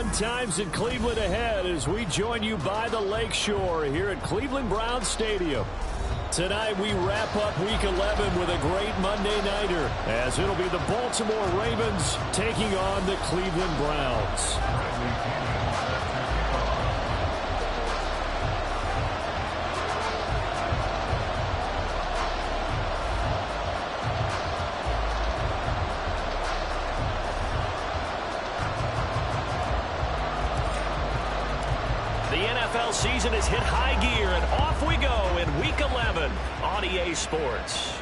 Fun times in Cleveland ahead as we join you by the Lakeshore here at Cleveland Browns Stadium. Tonight we wrap up Week 11 with a great Monday nighter as it'll be the Baltimore Ravens taking on the Cleveland Browns. Season has hit high gear, and off we go in Week 11 on EA Sports.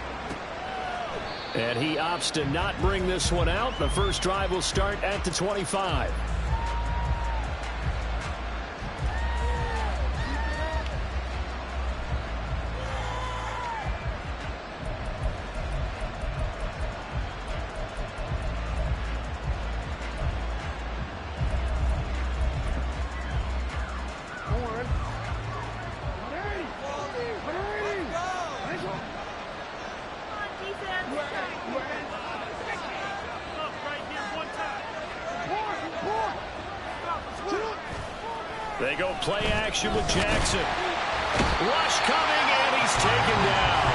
And he opts to not bring this one out. The first drive will start at the 25. They go play action with Jackson. Rush coming, and he's taken down.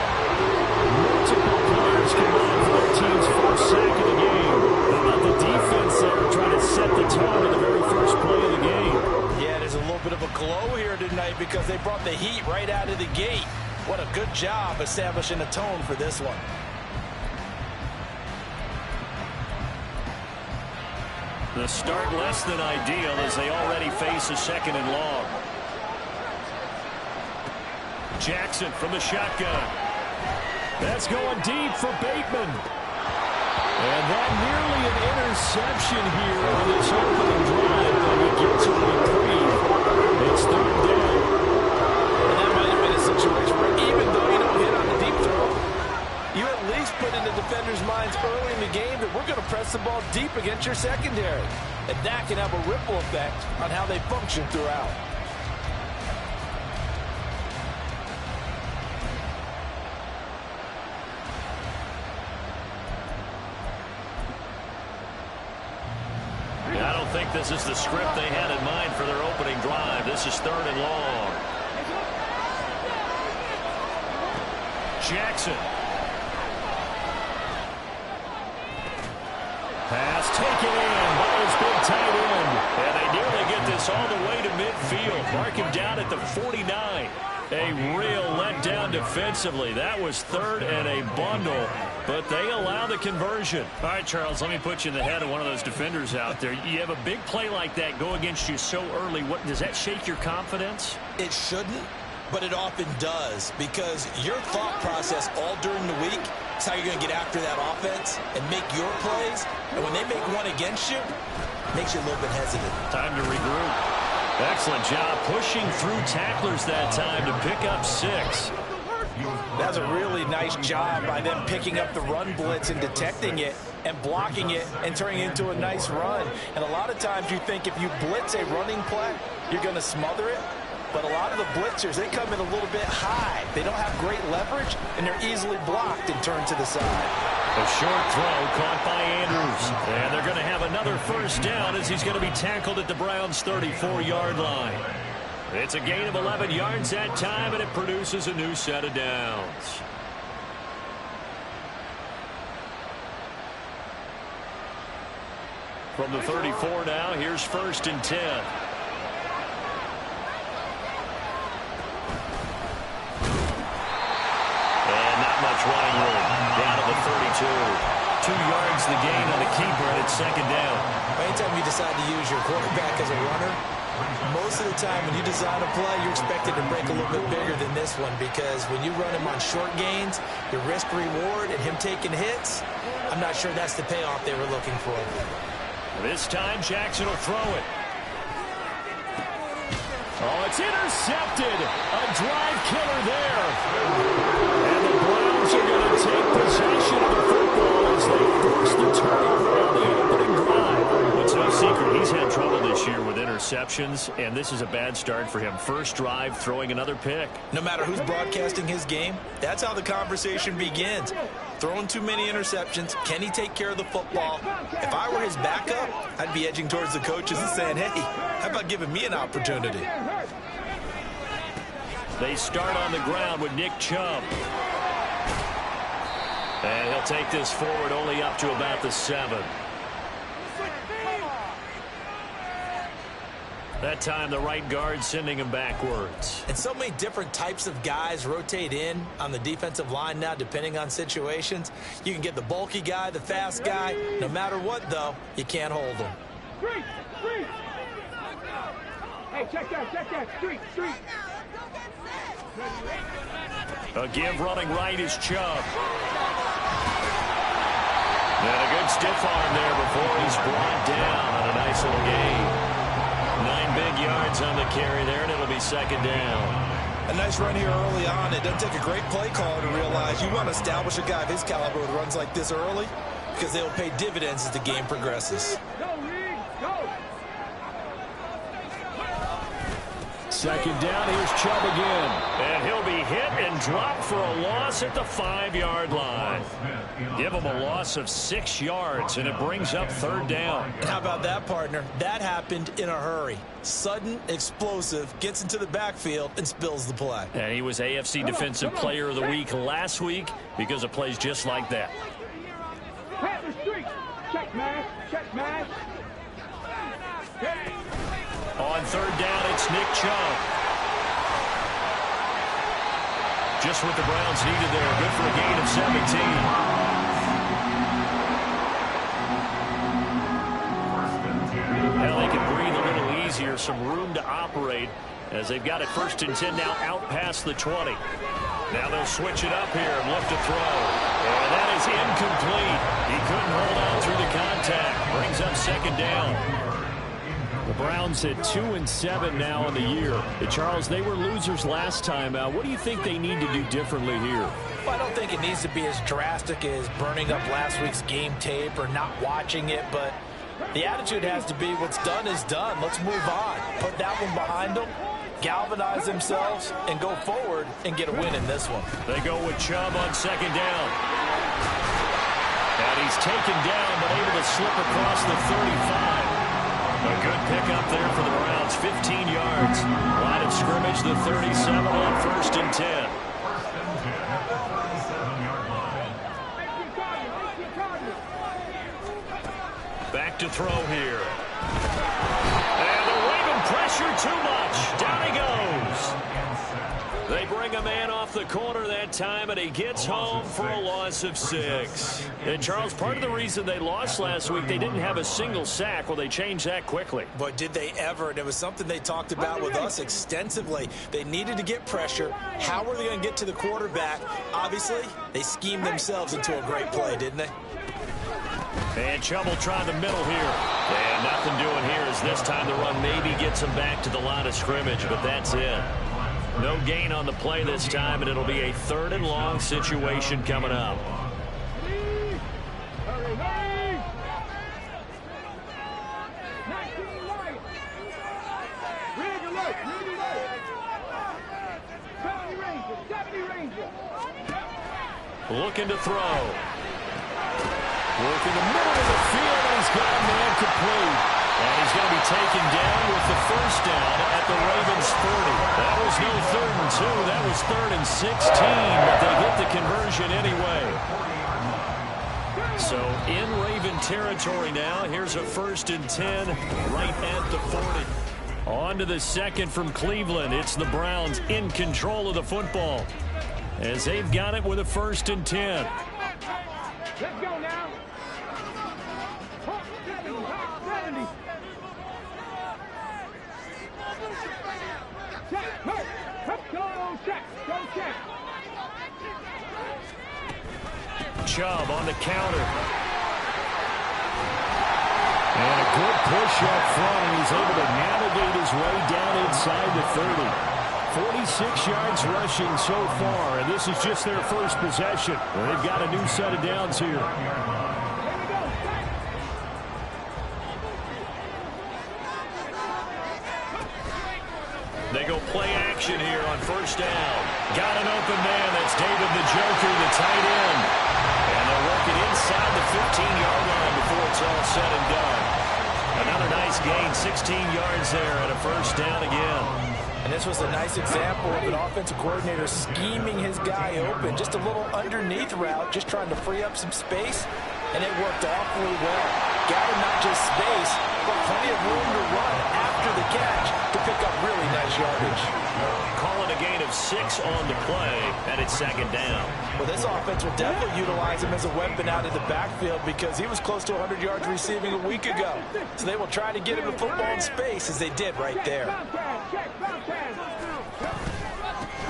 Multiple players combined for their team's first sack of the game. How about the defense there trying to set the tone in the very first play of the game? Yeah, there's a little bit of a glow here tonight because they brought the heat right out of the gate. What a good job establishing a tone for this one. The start less than ideal as they already face a second and long. Jackson from the shotgun. That's going deep for Bateman. And that nearly an interception here on this opening drive, but he gets a reprieve. It's third down. And that might have been a situation where even though you don't hit on the deep throw, you at least put in the defenders' minds early in the game that we're going to press the ball deep against your secondary. And that can have a ripple effect on how they function throughout. I don't think this is the script they had in mind for their opening drive. This is third and long. Jackson. Pass taken in by his big tight end. And they nearly get this all the way to midfield. Mark him down at the 49. A real letdown defensively. That was third and a bundle, but they allow the conversion. All right, Charles, let me put you in the head of one of those defenders out there. You have a big play like that go against you so early. What does that shake your confidence? It shouldn't, but it often does because your thought process all during the week is how you're going to get after that offense and make your plays. And when they make one against you, it makes you a little bit hesitant. Time to regroup. Excellent job pushing through tacklers that time to pick up 6. That's a really nice job by them picking up the run blitz and detecting it and blocking it and turning it into a nice run. And a lot of times you think if you blitz a running play, you're going to smother it. But a lot of the blitzers, they come in a little bit high. They don't have great leverage, and they're easily blocked and turned to the side. A short throw caught by Andrews. And they're going to have another first down as he's going to be tackled at the Browns' 34-yard line. It's a gain of 11 yards that time, and it produces a new set of downs. From the 34 now, here's 1st and 10. Running room down to the 32. 2 yards the gain on the keeper, and it's second down. Anytime you decide to use your quarterback as a runner, most of the time when you design a play, you're expected to break a little bit bigger than this one because when you run him on short gains, your risk-reward and him taking hits, I'm not sure that's the payoff they were looking for. This time, Jackson will throw it. Oh, it's intercepted. A drive killer there. And the Browns are going to take possession of the football as they force the turnover on the opening drive. It's no secret he's had trouble this year with interceptions, and this is a bad start for him. First drive, throwing another pick. No matter who's broadcasting his game, that's how the conversation begins. throwing too many interceptions. Can he take care of the football? If I were his backup, I'd be edging towards the coaches and saying, hey, how about giving me an opportunity? They start on the ground with Nick Chubb. And he'll take this forward only up to about the 7. That time the right guard sending him backwards. And so many different types of guys rotate in on the defensive line now depending on situations. You can get the bulky guy, the fast guy. No matter what, though, you can't hold him. Street. Hey, check that. Street. A give running right is Chubb. And a good stiff arm there before he's brought down on a nice little gain. 9 big yards on the carry there, and it'll be second down. A nice run here early on. It doesn't take a great play caller to realize you want to establish a guy of his caliber with runs like this early because they will pay dividends as the game progresses. Second down, here's Chubb again. And he'll be hit and dropped for a loss at the 5-yard line. Give him a loss of 6 yards, and it brings up third down. How about that, partner? That happened in a hurry. Sudden, explosive, gets into the backfield, and spills the play. And he was AFC Defensive Player of the Week last week because of plays just like that. Check man. On third down, it's Nick Chubb. Just what the Browns needed there. Good for a gain of 17. Now they can breathe a little easier, some room to operate as they've got it 1st and 10 now out past the 20. Now they'll switch it up here and look to throw. And that is incomplete. He couldn't hold on through the contact. Brings up second down. The Browns at 2-7 now in the year. Charles, they were losers last time out. What do you think they need to do differently here? Well, I don't think it needs to be as drastic as burning up last week's game tape or not watching it, but the attitude has to be what's done is done. Let's move on. Put that one behind them, galvanize themselves, and go forward and get a win in this one. They go with Chubb on second down. And he's taken down but able to slip across the 35. A good pickup there for the Browns, 15 yards. Line of scrimmage, the 37 on 1st and 10. Back to throw here. And the Raven pressure too much. Down he goes. They bring a man off the corner that time, and he gets home for a loss of 6. And, Charles, part of the reason they lost last week, they didn't have a single sack. Well, they changed that quickly. But did they ever? And it was something they talked about with us extensively. They needed to get pressure. How were they going to get to the quarterback? Obviously, they schemed themselves into a great play, didn't they? And Chubb will try the middle here. And nothing doing here as this time the run maybe gets him back to the line of scrimmage, but that's it. No gain on the play this time, and it'll be a 3rd and long situation coming up. Looking to throw. Working the middle of the field, and he's got a man complete. And he's going to be taken down with the 1st down at the Ravens 30. That was no 3rd and 2. That was 3rd and 16, but they get the conversion anyway. So in Raven territory now. Here's a 1st and 10 right at the 40. On to the second from Cleveland. It's the Browns in control of the football as they've got it with a 1st and 10. Let's go now. 70. Chubb on the counter. And a good push up front, and he's able to navigate his way down inside the 30. 46 yards rushing so far, and this is just their first possession. They've got a new set of downs here. They go play action here on 1st down. Got an open man. That's David the Joker, the tight end. And 15-yard line before it's all said and done. Another nice gain, 16 yards there, and a first down again. And this was a nice example of an offensive coordinator scheming his guy open. Just a little underneath route, just trying to free up some space, and it worked awfully well. Got him not just space, but plenty of room to run after the catch to pick up really nice yardage. Call it a gain of 6 on the play, and it's second down. Well, this offense will definitely utilize him as a weapon out of the backfield because he was close to 100 yards receiving a week ago. So they will try to get him the football in space as they did right there.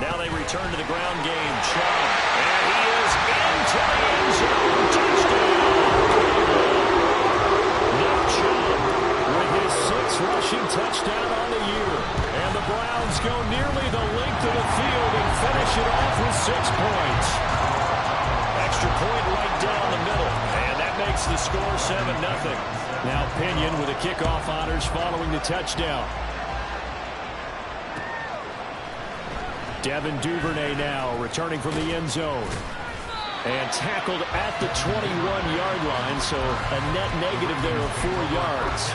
Now they return to the ground game. Chubb, and he is into the end zone. Touchdown! Nick Chubb with his 6th rushing touchdown on the year. And the Browns go nearly the length of the field and finish it off with 6 points. Extra point right down the middle, and that makes the score 7-0. Now Pinion with the kickoff honors following the touchdown. Devin Duvernay now returning from the end zone. And tackled at the 21-yard line, so a net negative there of 4 yards.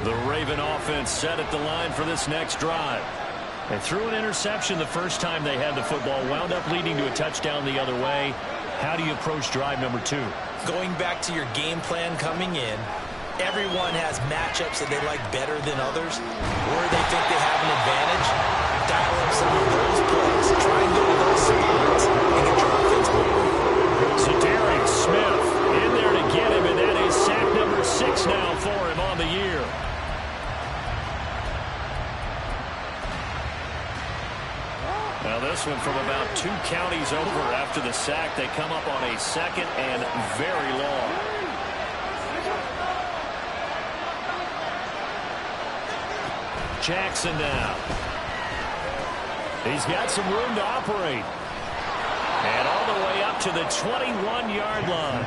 The Raven offense set at the line for this next drive. They threw an interception the first time they had the football, wound up leading to a touchdown the other way. How do you approach drive number 2? Going back to your game plan coming in, everyone has matchups that they like better than others, where they think they have an advantage. Dial up some of those plays, try and go to those spots, and get your offense moving. So Derek Smith in there to get him, and that is sack number 6 now for him on the year. Now this one from about 2 counties over after the sack. They come up on a 2nd and very long. Jackson now. He's got some room to operate. And all the way up to the 21-yard line.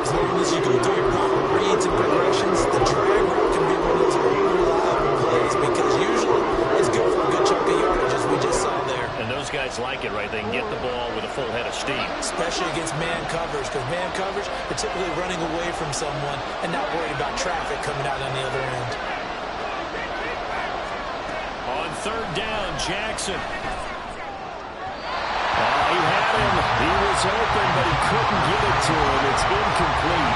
As long as you go through your proper reads and progressions, the drag route can be one of those unreliable plays because usually it's good for a good chunk of yardage, as we just saw there. And those guys like it, right? They can get the ball with a full head of steam. Especially against man coverage, because man coverage, they're typically running away from someone and not worried about traffic coming out on the other end. On 3rd down, Jackson. He had him. He was open, but he couldn't get it to him. It's incomplete.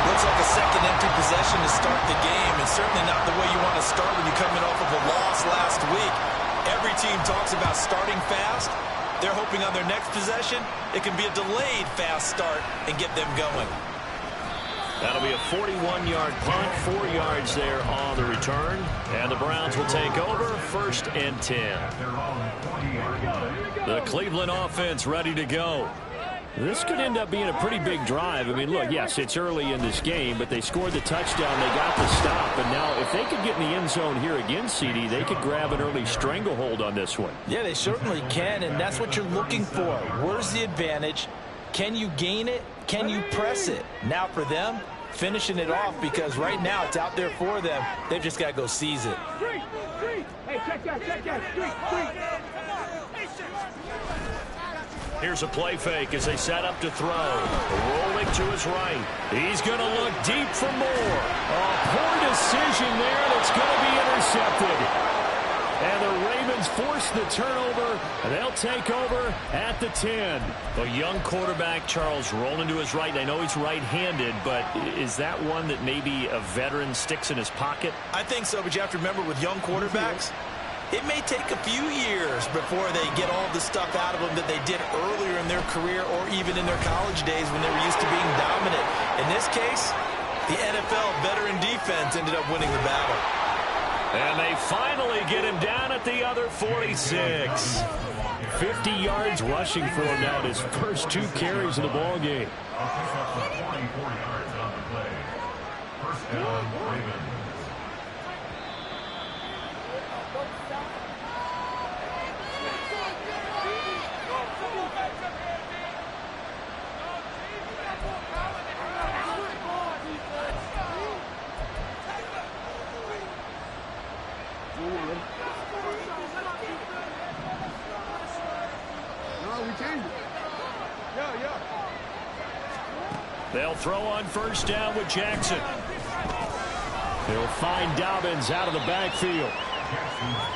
Looks like a second empty possession to start the game, and certainly not the way you want to start when you're coming off of a loss last week. Every team talks about starting fast. They're hoping on their next possession, it can be a delayed fast start and get them going. That'll be a 41-yard punt, 4 yards there on the return. And the Browns will take over, 1st and 10. The Cleveland offense ready to go. This could end up being a pretty big drive. I mean, look, yes, it's early in this game, but they scored the touchdown. They got the stop. And now if they could get in the end zone here again, CD, they could grab an early stranglehold on this one. Yeah, they certainly can, and that's what you're looking for. Where's the advantage? Can you gain it? Can you press it? Now for them, finishing it off, because right now it's out there for them. They've just got to go seize it. Street! Hey, check that! Street! Here's a play fake as they set up to throw. Rolling to his right. He's going to look deep for more. A poor decision there that's going to be intercepted. And the Ravens force the turnover, and they'll take over at the 10. A young quarterback, Charles, rolling to his right. I know he's right-handed, but is that one that maybe a veteran sticks in his pocket? I think so, but you have to remember with young quarterbacks, it may take a few years before they get all the stuff out of them that they did earlier in their career or even in their college days when they were used to being dominant. In this case, the NFL veteran defense ended up winning the battle. And they finally get him down at the other 46. 50 yards rushing for him now in his first 2 carries of the ball game. First down, Ravens. We changed it. Yeah. They'll throw on first down with Jackson. They'll find Dobbins out of the backfield.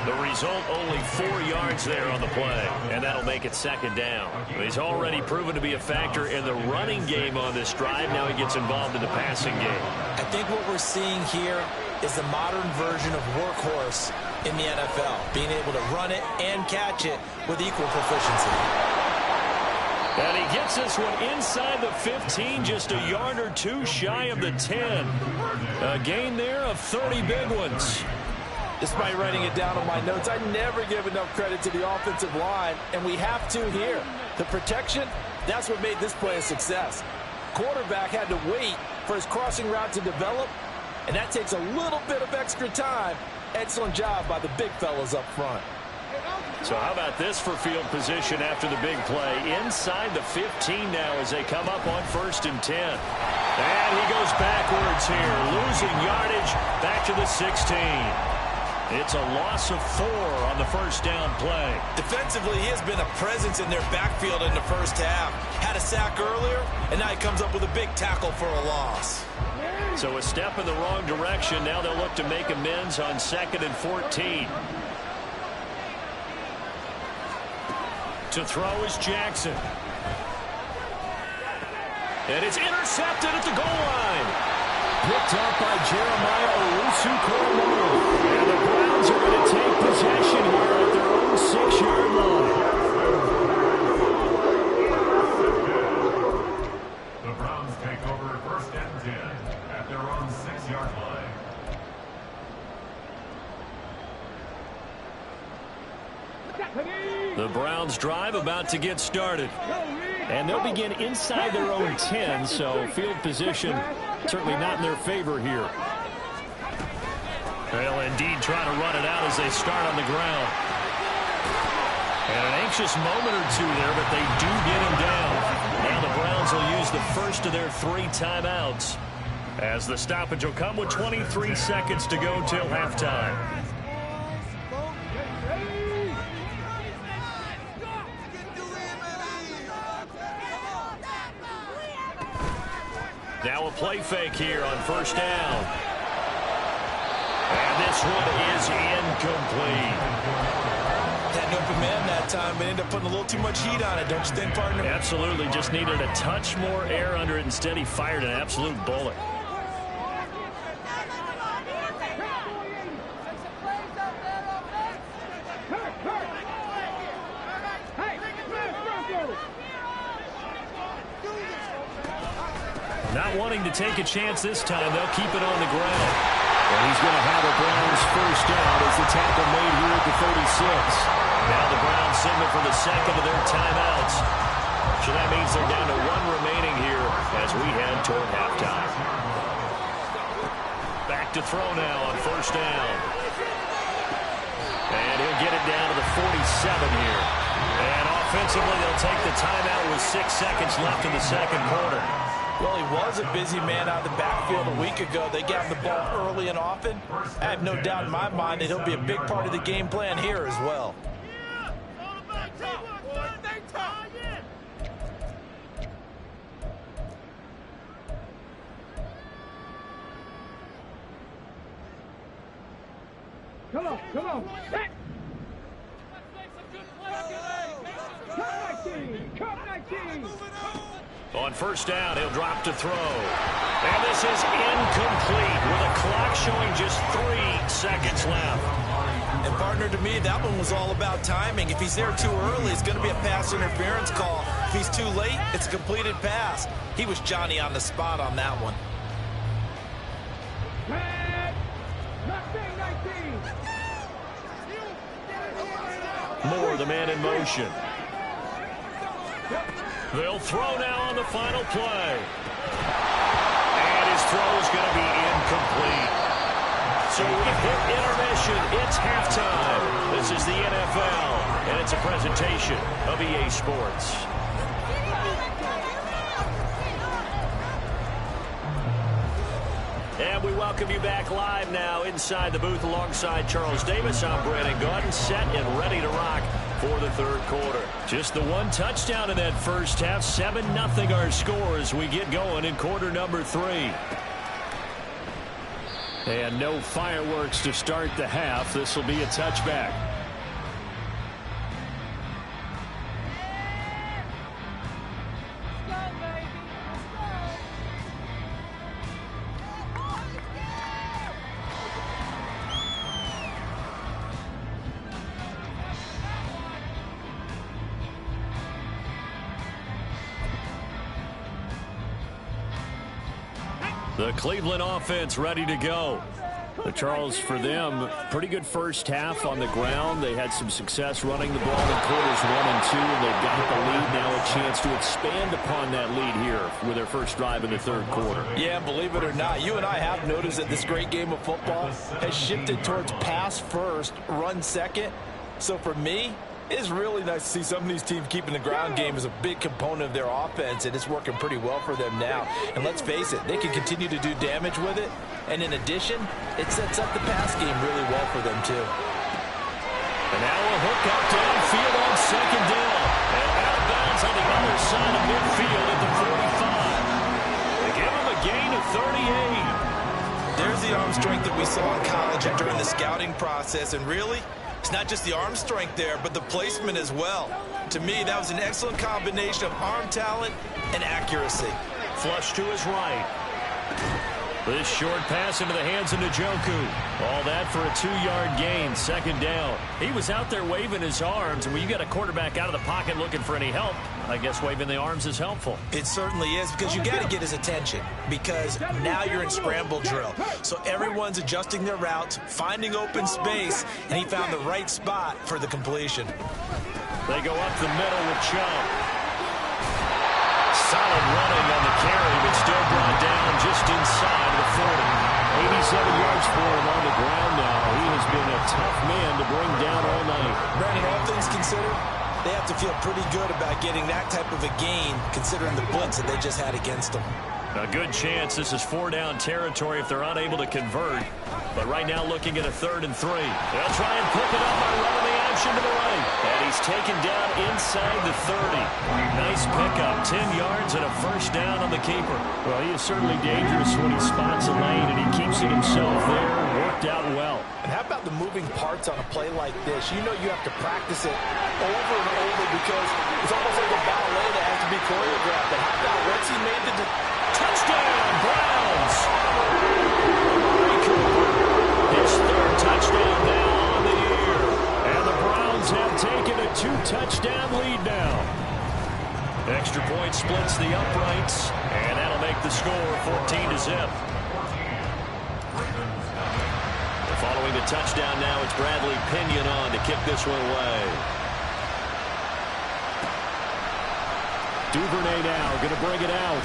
The result, only 4 yards there on the play, and that'll make it second down. He's already proven to be a factor in the running game on this drive. Now he gets involved in the passing game. I think what we're seeing here is the modern version of workhorse in the NFL, being able to run it and catch it with equal proficiency. And he gets this one inside the 15, just a yard or two shy of the 10. A gain there of 30 big ones. Despite writing it down on my notes, I never give enough credit to the offensive line, and we have to here. The protection, that's what made this play a success. Quarterback had to wait for his crossing route to develop, and that takes a little bit of extra time. Excellent job by the big fellas up front. So how about this for field position after the big play? Inside the 15 now as they come up on 1st and 10. And he goes backwards here, losing yardage back to the 16. It's a loss of 4 on the first down play. Defensively, he has been a presence in their backfield in the first half. Had a sack earlier, and now he comes up with a big tackle for a loss. So a step in the wrong direction. Now they'll look to make amends on 2nd and 14. To throw is Jackson. And it's intercepted at the goal line. Picked up by Jeremiah Owusu-Koramoah. And the Browns are going to take possession here at their own 6-yard line. The Browns take over 1st and 10 at their own 6-yard line. The Browns drive about to get started. And they'll begin inside their own 10, so field position certainly not in their favor here. They'll indeed try to run it out as they start on the ground. And an anxious moment or two there, but they do get him down. Now the Browns will use the first of their 3 timeouts, as the stoppage will come with 23 seconds to go till halftime. Now a play fake here on first down. And this one is incomplete. Had an open man that time, but ended up putting a little too much heat on it, don't you think, partner? Absolutely. Just needed a touch more air under it. Instead, he fired an absolute bullet. Not wanting to take a chance this time, they'll keep it on the ground. And he's going to have a Browns first down as the tackle made here at the 36. Now the Browns signal for the second of their timeouts. So that means they're down to 1 remaining here as we head toward halftime. Back to throw now on first down. And he'll get it down to the 47 here. And offensively, they'll take the timeout with 6 seconds left in the second quarter. Well, he was a busy man out of the backfield a week ago. They got him the ball early and often. I have no doubt in my mind that he'll be a big part of the game plan here as well. Come on. Set. Come 19. On first down, he'll drop to throw. And this is incomplete with a clock showing just 3 seconds left. And partner, to me, that one was all about timing. If he's there too early, it's going to be a pass interference call. If he's too late, it's a completed pass. He was Johnny on the spot on that one. Moore, the man in motion. They'll throw now on the final play. And his throw is going to be incomplete. So we've hit intermission. It's halftime. This is the NFL, and it's a presentation of EA Sports. And we welcome you back live now inside the booth alongside Charles Davis. I'm Brandon Gaudin, set and ready to rock for the third quarter. Just the one touchdown in that first half. 7-0 our score as we get going in quarter number 3. And no fireworks to start the half. This will be a touchback. The Cleveland offense ready to go. The Charles, for them, pretty good first half on the ground. They had some success running the ball in quarters 1 and 2, and they've got the lead now, a chance to expand upon that lead here with their first drive in the third quarter. Yeah, believe it or not, you and I have noticed that this great game of football has shifted towards pass first, run second. So for me, it's really nice to see some of these teams keeping the ground game as a big component of their offense, and it's working pretty well for them now. And let's face it, they can continue to do damage with it. And in addition, it sets up the pass game really well for them, too. And now a hook up downfield on second down. And out of bounds on the other side of midfield at the 45. They give him a gain of 38. There's the arm strength that we saw in college and during the scouting process. And really, it's not just the arm strength there, but the placement as well. To me, that was an excellent combination of arm talent and accuracy. Flush to his right. This short pass into the hands of Njoku. All that for a 2-yard gain, second down. He was out there waving his arms, and when you got a quarterback out of the pocket looking for any help, I guess waving the arms is helpful. It certainly is, because you got to get his attention, because now you're in scramble drill. So everyone's adjusting their routes, finding open space, and he found the right spot for the completion. They go up the middle with Chubb. Solid running on the carry, but still brought down just inside the 40. 87 yards for him on the ground now. He has been a tough man to bring down all night. Brandon, all things considered, they have to feel pretty good about getting that type of a gain, considering the blitz that they just had against them. A good chance this is 4-down territory if they're unable to convert. But right now looking at a 3rd and 3. They'll try and pick it up by running the action to the right. And he's taken down inside the 30. Nice pickup, 10 yards and a first down on the keeper. Well, he is certainly dangerous when he spots a lane, and he keeps it himself there. Worked out well. And how about the moving parts on a play like this? You know you have to practice it over and over because it's almost like a ballet that has to be choreographed. And how about once he made the touchdown, Browns! His 3rd touchdown now on the year. And the Browns have taken a 2-touchdown lead now. Extra point splits the uprights, and that'll make the score 14-0. Following the touchdown now, it's Bradley Pinion on to kick this one away. Duvernay now going to bring it out.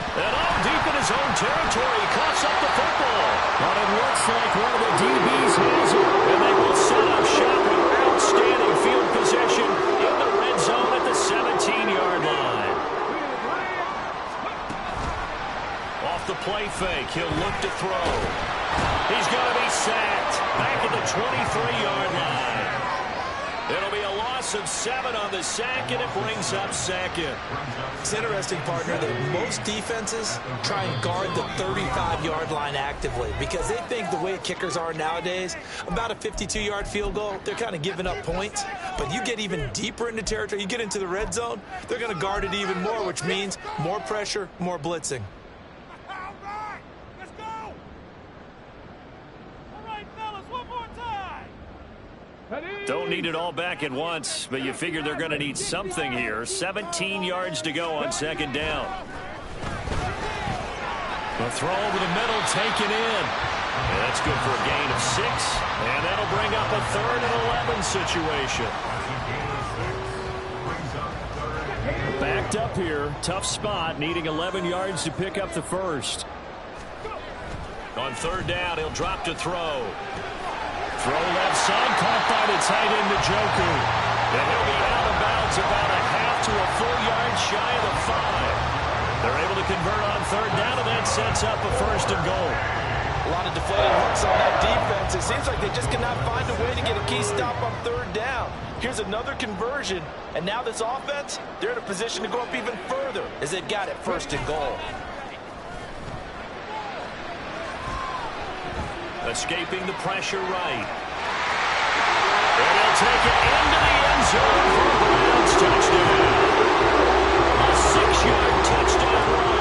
And all deep in his own territory, coughs up the football. But it looks like one of the DBs has it. And they will set up shop with outstanding field position in the red zone at the 17-yard line. Off the play fake, he'll look to throw. He's going to be sacked back at the 23-yard line. It'll be a loss of 7 on the sack, and it brings up second. It's interesting, partner, that most defenses try and guard the 35-yard line actively because they think the way kickers are nowadays, about a 52-yard field goal, they're kind of giving up points. But you get even deeper into territory, you get into the red zone, they're going to guard it even more, which means more pressure, more blitzing. Don't need it all back at once, but you figure they're going to need something here. 17 yards to go on second down. The throw over the middle taken in. And that's good for a gain of 6. And that'll bring up a 3rd and 11 situation. Backed up here. Tough spot, needing 11 yards to pick up the first. On 3rd down, he'll drop to throw. Throw left side, caught by the tight end Njoku. And he'll be out of bounds about a half to a full yard shy of the 5. They're able to convert on 3rd down, and that sets up a 1st and goal. A lot of deflated looks on that defense. It seems like they just cannot find a way to get a key stop on third down. Here's another conversion, and now this offense, they're in a position to go up even further as they've got it first and goal. Escaping the pressure right. And he'll take it into the end zone for a Browns touchdown. A 6-yard touchdown run.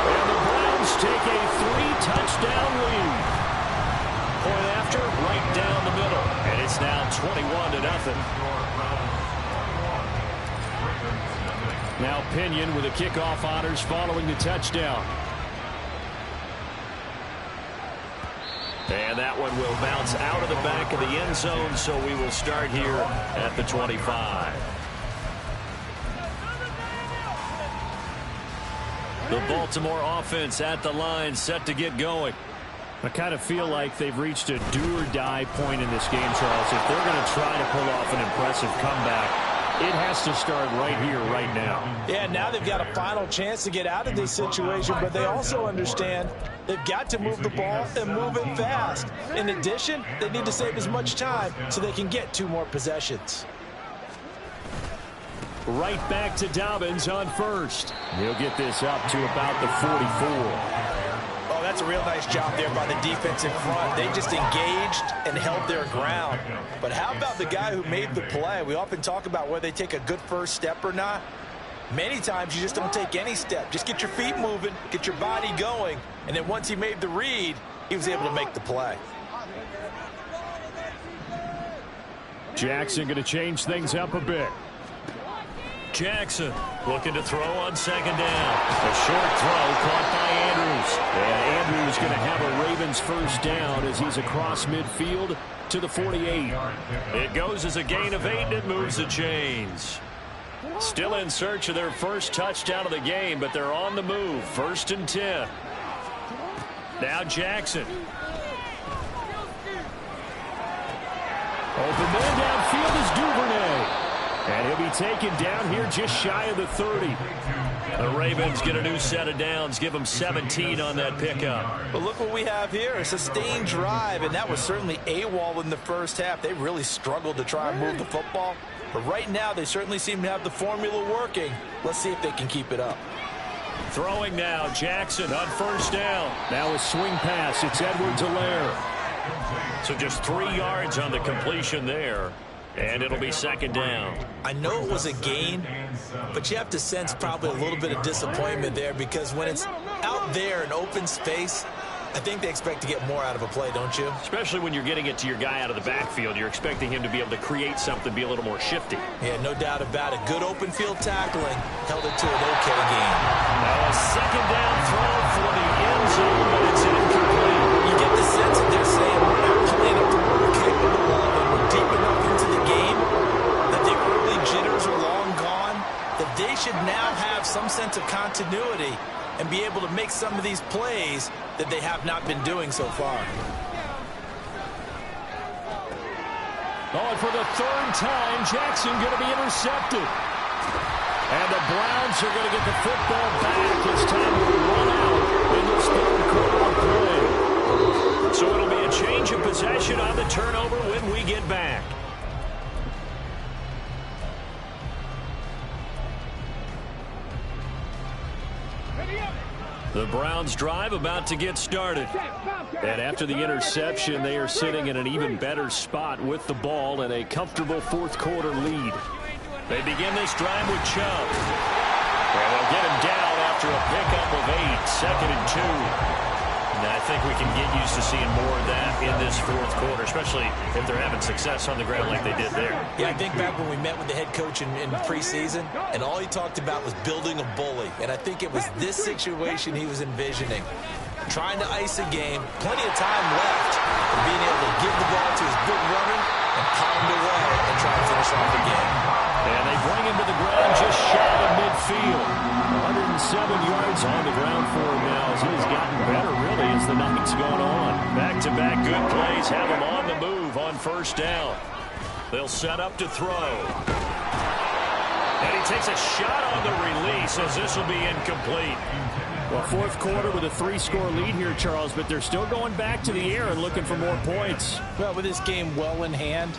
And the Browns take a 3-touchdown lead. Point after, right down the middle. And it's now 21-0. Now Pinion with the kickoff honors following the touchdown. And that one will bounce out of the back of the end zone, so we will start here at the 25. The Baltimore offense at the line, set to get going. I kind of feel like they've reached a do-or-die point in this game, Charles. If they're going to try to pull off an impressive comeback, it has to start right here, right now. Yeah, now they've got a final chance to get out of this situation, but they also understand they've got to move the ball and move it fast. In addition, they need to save as much time so they can get 2 more possessions. Right back to Dobbins on first. He'll get this up to about the 44. Oh, that's a real nice job there by the defense in front. They just engaged and held their ground. But how about the guy who made the play? We often talk about whether they take a good first step or not. Many times you just don't take any step. Just get your feet moving, get your body going, and then once he made the read, he was able to make the play. Jackson going to change things up a bit. Jackson looking to throw on second down. A short throw caught by Andrews. And Andrews going to have a Ravens first down as he's across midfield to the 48. It goes as a gain of 8 and it moves the chains. Still in search of their first touchdown of the game, but they're on the move. 1st and 10. Now Jackson. Open man downfield is Duvernay. And he'll be taken down here just shy of the 30. The Ravens get a new set of downs, give them 17 on that pickup. But look what we have here, a sustained drive, and that was certainly AWOL in the first half. They really struggled to try and move the football. But right now, they certainly seem to have the formula working. Let's see if they can keep it up. Throwing now, Jackson on first down. Now a swing pass, it's Edwards-Helaire. So just 3 yards on the completion there. And it'll be second down. I know it was a gain, but you have to sense probably a little bit of disappointment there because when it's out there in open space, I think they expect to get more out of a play, don't you? Especially when you're getting it to your guy out of the backfield. You're expecting him to be able to create something, be a little more shifty. Yeah, no doubt about it. Good open field tackling held it to an okay gain. Now a second down throw for the end zone, but it's incomplete. You get the sense that they're saying we're not playing up to what we're capable of, and we're deep enough into the game that the early jitters are long gone, that they should now have some sense of continuity and be able to make some of these plays that they have not been doing so far. Oh, and for the 3rd time, Jackson going to be intercepted. And the Browns are going to get the football back as time will run out in this 3rd quarter of play. So it'll be a change of possession on the turnover when we get back. The Browns drive about to get started. And after the interception, they are sitting in an even better spot with the ball and a comfortable 4th quarter lead. They begin this drive with Chubb. And they'll get him down after a pickup of 8, 2nd and 2. And I think we can get used to seeing more of that in this 4th quarter, especially if they're having success on the ground like they did there. Yeah, I think back when we met with the head coach in preseason, and all he talked about was building a bully. And I think it was this situation he was envisioning. Trying to ice a game, plenty of time left, and being able to give the ball to his big runner and pound away and try to finish off the game. And they bring him to the ground just shy of midfield. 107 yards on the ground for him now as he's gotten better really as the night's going on. Back-to-back good plays have him on the move on first down. They'll set up to throw. And he takes a shot on the release as this will be incomplete. Well, fourth quarter with a 3-score lead here, Charles, but they're still going back to the air and looking for more points. Well, with this game well in hand,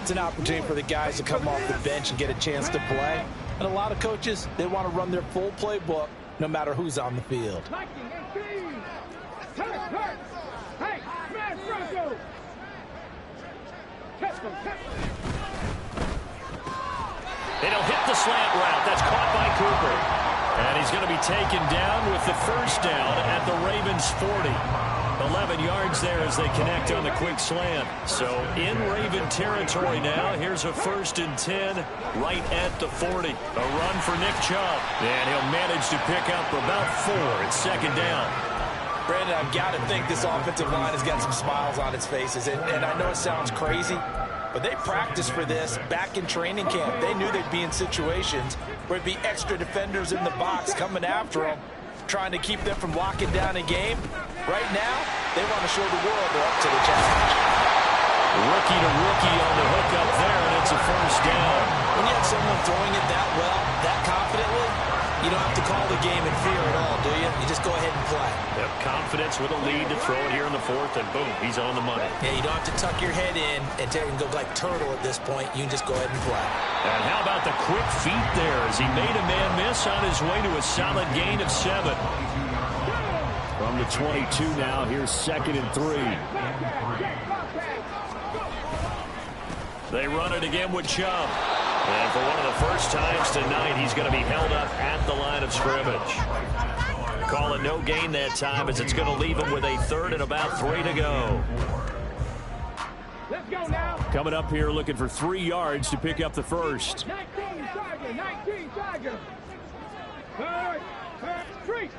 it's an opportunity for the guys to come off the bench and get a chance to play. And a lot of coaches, they want to run their full playbook no matter who's on the field. Hey, smash Bronco! And he'll hit the slant route. That's caught by Cooper. And he's going to be taken down with the first down at the Ravens 40. 11 yards there as they connect on the quick slant. So in Raven territory now. Here's a 1st and 10 right at the 40. A run for Nick Chubb. And he'll manage to pick up about 4 at 2nd down. Brandon, I've got to think this offensive line has got some smiles on its faces. And I know it sounds crazy, but they practiced for this back in training camp. They knew they'd be in situations where it'd be extra defenders in the box coming after them, trying to keep them from locking down a game. Right now, they want to show the world they're up to the challenge. Rookie to rookie on the hook up there, and it's a 1st down. When you have someone throwing it that well, that confidently, you don't have to call the game in fear at all, do you? You just go ahead and play. Yep, confidence with a lead to throw it here in the 4th, and boom, he's on the money. Yeah, you don't have to tuck your head in and go like turtle at this point. You can just go ahead and play. And how about the quick feet there as he made a man miss on his way to a solid gain of 7. From the 22 now, here's 2nd and 3. They run it again with Chubb. And for one of the first times tonight, he's going to be held up at the line of scrimmage. Call it no gain that time as it's going to leave him with a 3rd and about 3 to go. Let's go now. Coming up here looking for 3 yards to pick up the first. 19 Tiger. Street.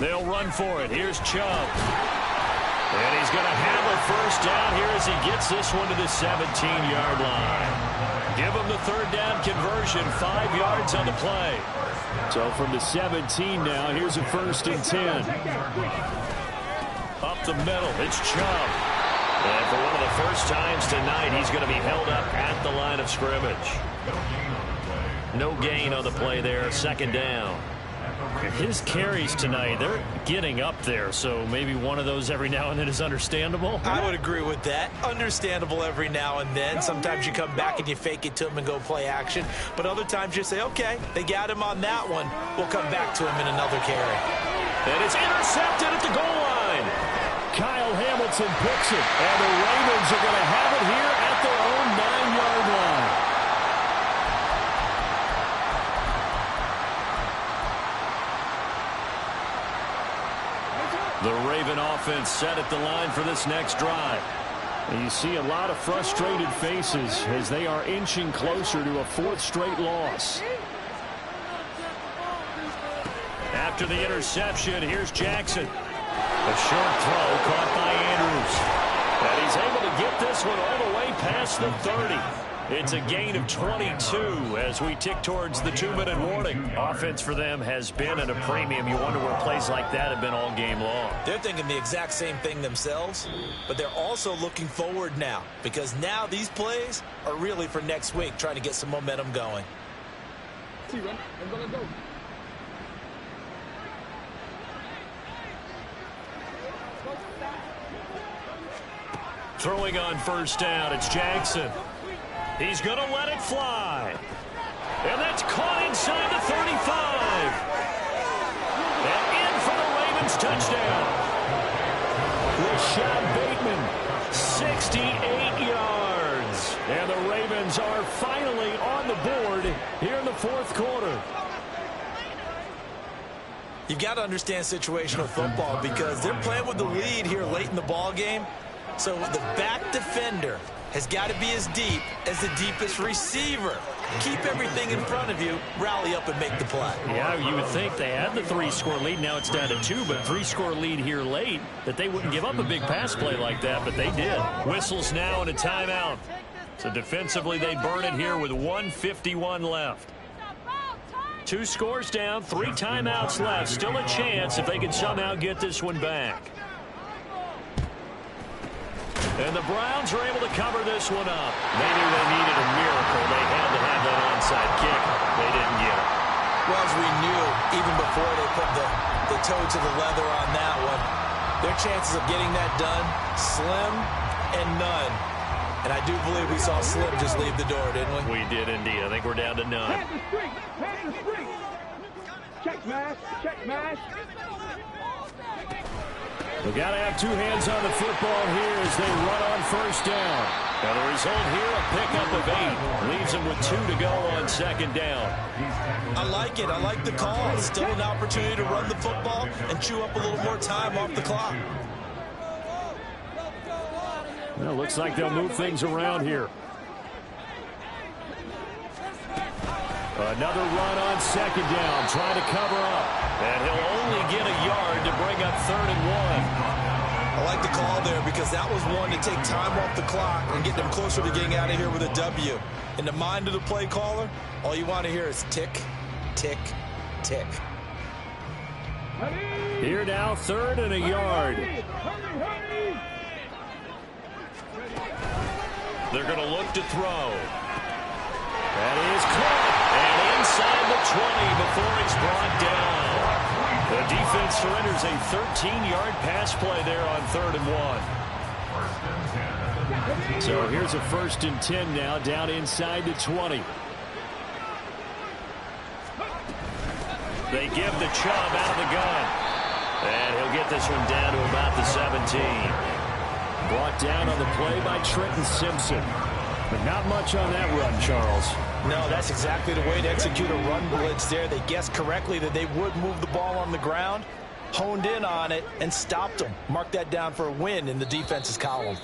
They'll run for it. Here's Chubb. And he's going to have a first down here as he gets this one to the 17-yard line. Give him the 3rd down conversion, 5 yards on the play. So from the 17 now, here's a 1st and 10. Up the middle, it's Chubb. And for one of the first times tonight, he's going to be held up at the line of scrimmage. No gain on the play there, 2nd down. His carries tonight, they're getting up there, so maybe one of those every now and then is understandable. I would agree with that. Understandable every now and then. Sometimes you come back and you fake it to him and go play action. But other times you say, okay, they got him on that one. We'll come back to him in another carry. And it's intercepted at the goal line. Kyle Hamilton picks it, and the Ravens are going to have it here at their own 9-yard line. The Raven offense set at the line for this next drive. And you see a lot of frustrated faces as they are inching closer to a 4th straight loss. After the interception, here's Jackson. A short throw caught by Andrews. And he's able to get this one all the way past the 30. It's a gain of 22 as we tick towards the 2-minute warning. Offense for them has been at a premium. You wonder where plays like that have been all game long. They're thinking the exact same thing themselves, but they're also looking forward now because now these plays are really for next week, trying to get some momentum going. Throwing on 1st down, it's Jackson. He's going to let it fly. And that's caught inside the 35. And in for the Ravens touchdown. Rashad Bateman, 68 yards. And the Ravens are finally on the board here in the 4th quarter. You've got to understand situational football because they're playing with the lead here late in the ball game. So the back defender has got to be as deep as the deepest receiver. Keep everything in front of you, rally up and make the play. Yeah, you would think they had the 3-score lead. Now it's down to 2, but 3-score lead here late, that they wouldn't give up a big pass play like that, but they did. Whistles now and a timeout. So defensively, they burn it here with 1:51 left. 2 scores down, 3 timeouts left. Still a chance if they can somehow get this one back. And the Browns are able to cover this one up. They knew they needed a miracle. They had to have that onside kick. They didn't get even before they put the toe to the leather on that one. Their chances of getting that done, slim and none. And I do believe we saw Slim just leave the door, didn't we? We did indeed. I think we're down to none. Hand the street. Hand the street. Check mash. Check mash. We got to have two hands on the football here as they run on first down. Now the result here, a pickup of 8. Leaves them with 2 to go on second down. I like it. I like the call. Still an opportunity to run the football and chew up a little more time off the clock. Well, looks like they'll move things around here. Another run on second down, trying to cover up. And he'll only get a yard to bring up 3rd and 1. I like the call there because that was one to take time off the clock and get them closer to getting out of here with a W. In the mind of the play caller, all you want to hear is tick, tick, tick. Here now, 3rd and a yard. They're going to look to throw. That is caught. And inside the 20 before it's brought down. The defense surrenders a 13-yard pass play there on 3rd and 1. So here's a 1st and 10 now, down inside the 20. They give the Chubb out of the gun. And he'll get this one down to about the 17. Brought down on the play by Trenton Simpson. But not much on that run, Charles. No, that's exactly the way to execute a run blitz there. They guessed correctly that they would move the ball on the ground, honed in on it, and stopped them. Mark that down for a win in the defense's column.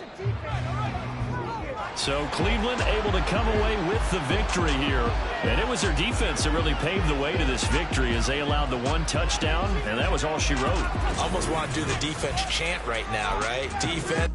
So Cleveland able to come away with the victory here. And it was their defense that really paved the way to this victory as they allowed the 1 touchdown, and that was all she wrote. Almost want to do the defense chant right now, right? Defense.